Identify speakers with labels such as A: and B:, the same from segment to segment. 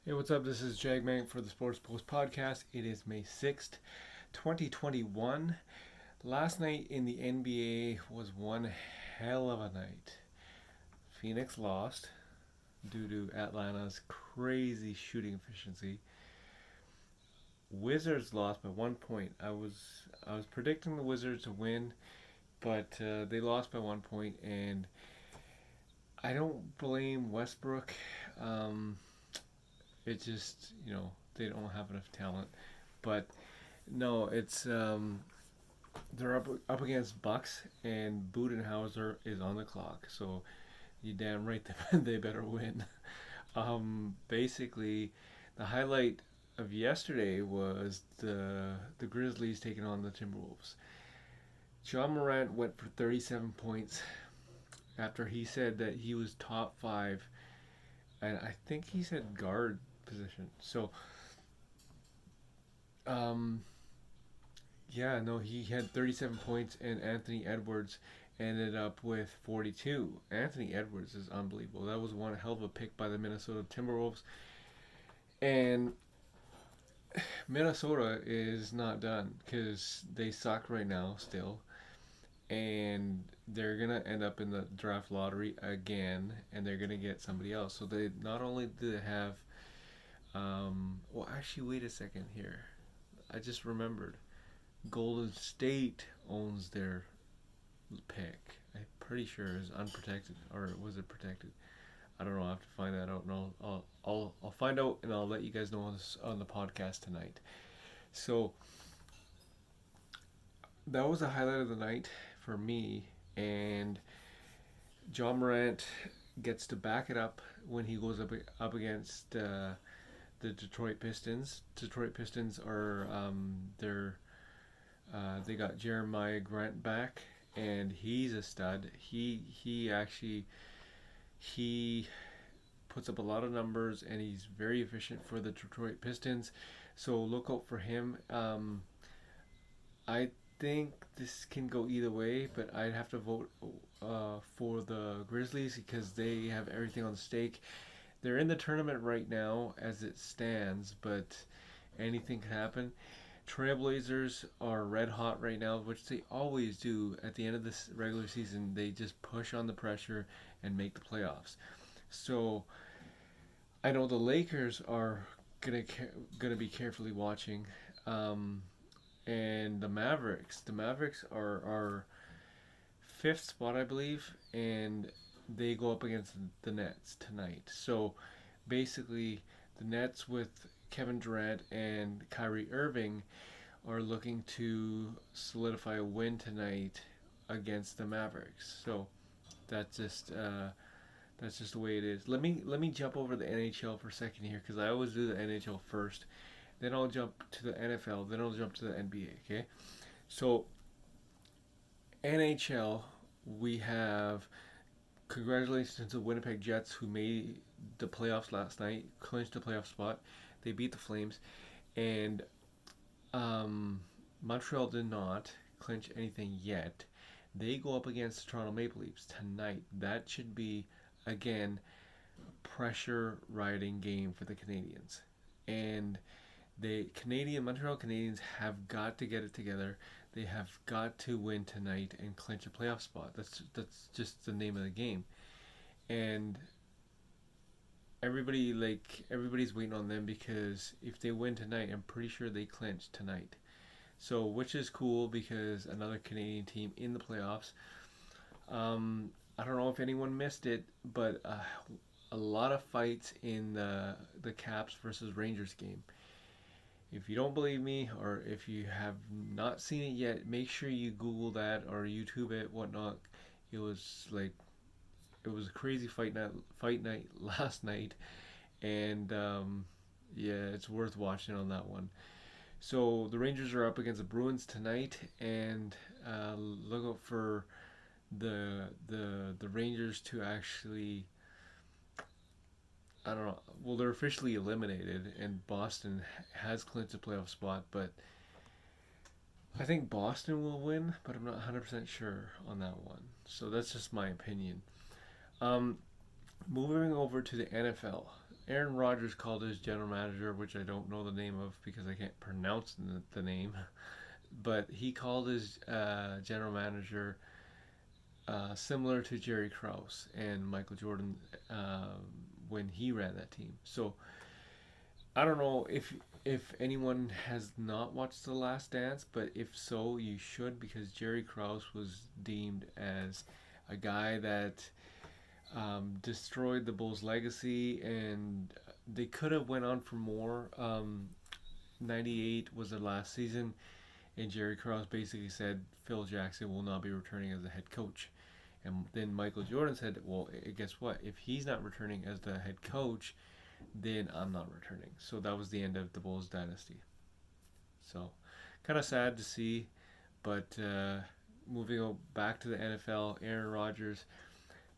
A: Hey, what's up? This is Jagmank for the Sports Post podcast. It is May 6th, 2021. Last night in the NBA was one hell of a night. Phoenix lost due to Atlanta's crazy shooting efficiency. Wizards lost by 1 point. I was predicting the Wizards to win, but they lost by 1 point, and I don't blame Westbrook. Um, it just they don't have enough talent, but no, it's they're up against Bucks, and Budenhauser is on the clock, so you damn right they better win. Basically, the highlight of yesterday was the Grizzlies taking on the Timberwolves. John Morant went for 37 points after he said that he was top five, and I think he said guard position. So, um, yeah, no, he had 37 points, and Anthony Edwards ended up with 42. Anthony Edwards is unbelievable. That was one hell of a pick by the Minnesota Timberwolves. And Minnesota is not done because they suck right now still. And they're going to end up in the draft lottery again, and they're going to get somebody else. So they not only do they have. Well, actually, wait a second here. I just remembered. Golden State owns their pick. I'm pretty sure it's unprotected, or was it protected? I don't know. I have to find that out, and I'll find out, and I'll let you guys know on the podcast tonight. So that was the highlight of the night for me, and John Morant gets to back it up when he goes up against the Detroit Pistons. Detroit Pistons are they got Jeremiah Grant back, and he's a stud. He puts up a lot of numbers, and he's very efficient for the Detroit Pistons. So look out for him. I think this can go either way, but I'd have to vote for the Grizzlies because they have everything on stake. They're in the tournament right now as it stands, but anything can happen. Trailblazers are red hot right now, which they always do at the end of this regular season. They just push on the pressure and make the playoffs. So I know the Lakers are gonna be carefully watching, and the Mavericks. The Mavericks are fifth spot, I believe, and they go up against the Nets tonight. So basically, the Nets with Kevin Durant and Kyrie Irving are looking to solidify a win tonight against the Mavericks. So that's just the way it is. Let me jump over the NHL for a second here because I always do the NHL first, then I'll jump to the NFL, then I'll jump to the NBA. Okay, so NHL, we have congratulations to the Winnipeg Jets who made the playoffs last night, clinched the playoff spot. They beat the Flames, and Montreal did not clinch anything yet. They go up against the Toronto Maple Leafs tonight. That should be, again, a pressure riding game for the Canadiens. And the Montreal Canadiens have got to get it together. They have got to win tonight and clinch a playoff spot. That's just the name of the game. And everybody's waiting on them because if they win tonight, I'm pretty sure they clinch tonight. So which is cool because another Canadian team in the playoffs. I don't know if anyone missed it, but a lot of fights in the Caps versus Rangers game. If you don't believe me, or if you have not seen it yet, make sure you Google that or YouTube it, whatnot. It was a crazy fight night last night, and yeah, it's worth watching on that one. So the Rangers are up against the Bruins tonight, and look out for the Rangers to actually. I don't know. Well, they're officially eliminated, and Boston has clinched a playoff spot, but I think Boston will win, but I'm not 100% sure on that one. So that's just my opinion. Um, Moving over to the NFL. Aaron Rodgers called his general manager, which I don't know the name of because I can't pronounce the name, but he called his general manager similar to Jerry Krause and Michael Jordan uh, when he ran that team. So I don't know if anyone has not watched The Last Dance, but if so, you should because Jerry Krause was deemed as a guy that destroyed the Bulls' legacy, and they could have went on for more. 98 was their last season, and Jerry Krause basically said Phil Jackson will not be returning as the head coach. And then Michael Jordan said, well, guess what? If he's not returning as the head coach, then I'm not returning. So that was the end of the Bulls dynasty. So kind of sad to see, but moving back to the NFL, Aaron Rodgers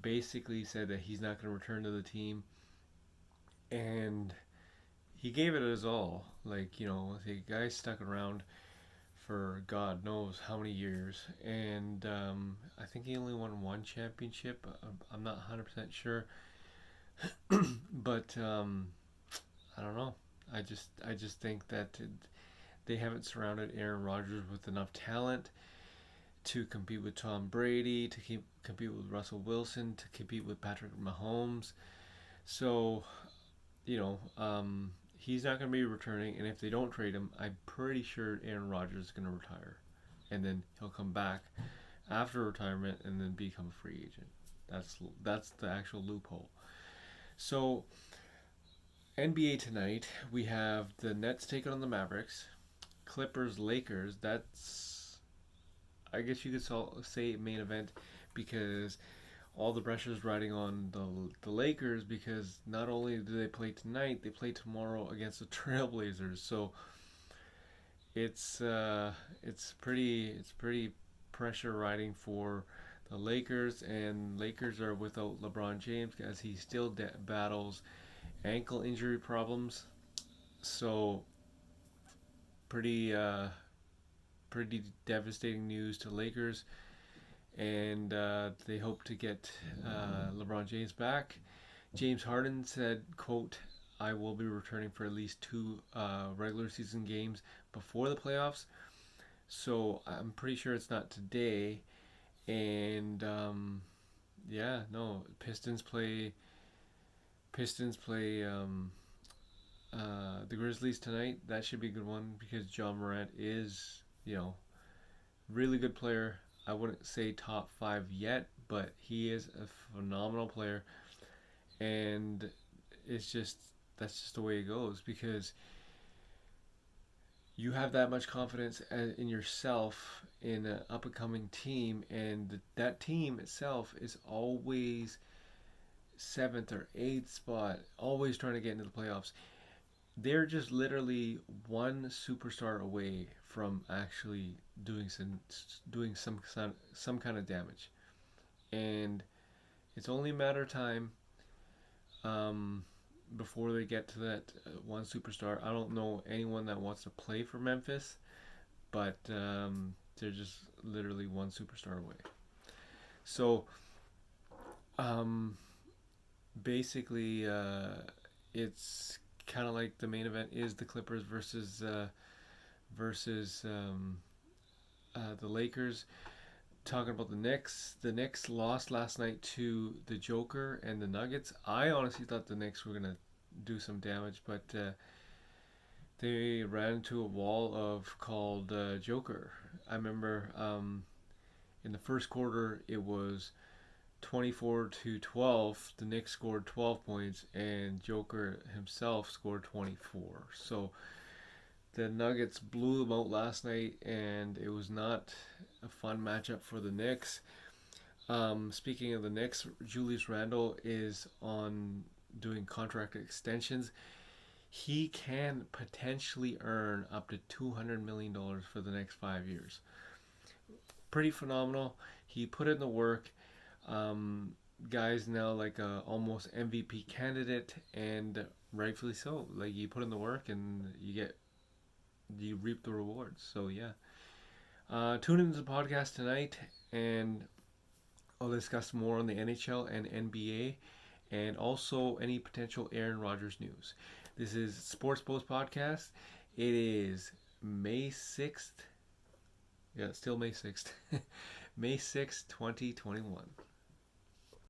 A: basically said that he's not going to return to the team, and he gave it his all. Like, the guy stuck around for God knows how many years, and I think he only won one championship. I'm not 100% sure, but I don't know. I just think that they haven't surrounded Aaron Rodgers with enough talent to compete with Tom Brady, to compete with Russell Wilson, to compete with Patrick Mahomes. So, you know, he's not going to be returning, and if they don't trade him, I'm pretty sure Aaron Rodgers is going to retire, and then he'll come back after retirement and then become a free agent. That's the actual loophole. So, NBA tonight we have the Nets taking on the Mavericks, Clippers Lakers. That's, I guess you could say, main event because all the pressure is riding on the Lakers because not only do they play tonight, they play tomorrow against the Trailblazers. So it's pretty pressure riding for the Lakers, and Lakers are without LeBron James as he still battles ankle injury problems. So pretty pretty devastating news to Lakers, and they hope to get LeBron James back. James Harden said, "quote I will be returning for at least two regular season games before the playoffs." So I'm pretty sure it's not today. And yeah, no, Pistons play the Grizzlies tonight. That should be a good one because John Morant is, really good player. I wouldn't say top five yet, but he is a phenomenal player, and it's just that's just the way it goes because you have that much confidence in yourself in an up and coming team, and that team itself is always seventh or eighth spot, always trying to get into the playoffs. They're just literally one superstar away from actually doing some kind of damage, and it's only a matter of time um, before they get to that one superstar. I don't know anyone that wants to play for Memphis, but they're just literally one superstar away. So um, basically, it's kind of like the main event is the Clippers versus the Lakers. Talking about the Knicks lost last night to the Joker and the Nuggets. I honestly thought the Knicks were gonna do some damage, but they ran into a wall of called Joker. I remember in the first quarter it was 24-12. The Knicks scored 12 points, and Joker himself scored 24. So the Nuggets blew them out last night, and it was not a fun matchup for the Knicks. Speaking of the Knicks, Julius Randle is on doing contract extensions. He can potentially earn up to $200 million for the next 5 years. Pretty phenomenal. He put in the work. Guys now like a almost MVP candidate, and rightfully so. Like you put in the work and you reap the rewards. So yeah, tune into the podcast tonight, and I'll discuss more on the NHL and NBA, and also any potential Aaron Rodgers news. This is Sports Post Podcast. It is May 6th. Yeah, it's still May 6th. May 6th, 2021.